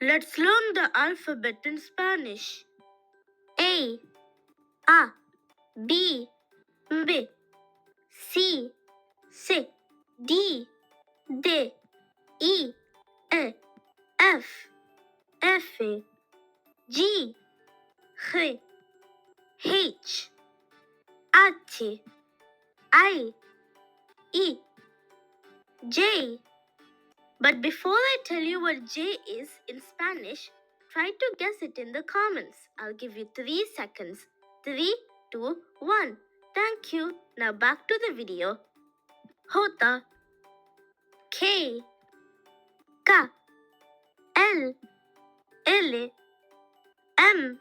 Let's learn the alphabet in Spanish. A, B, B, C, C, D, D, E, F, F, G, H, H, I, E, J. But before I tell you what J is in Spanish, try to guess it in the comments. I'll give you 3 seconds. 3, 2, 1. Thank you. Now back to the video. Jota, K, K, L, L, M,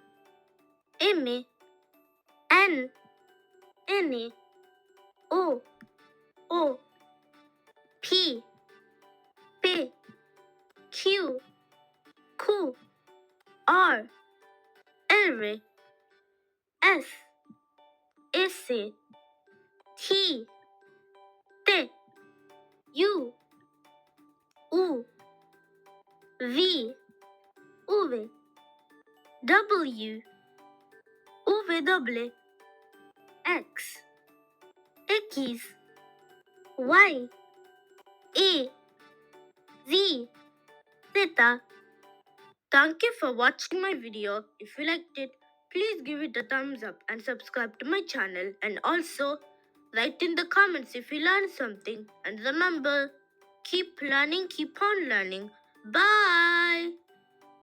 M, N, N, O, P, P, Q, Q, R, R, S, S, T, T, U, V, W, W, X, Y, A, Z, Zeta. Thank you for watching my video. If you liked it, please give it a thumbs up and subscribe to my channel, and also write in the comments if you learned something. And remember, keep learning, keep on learning. Bye!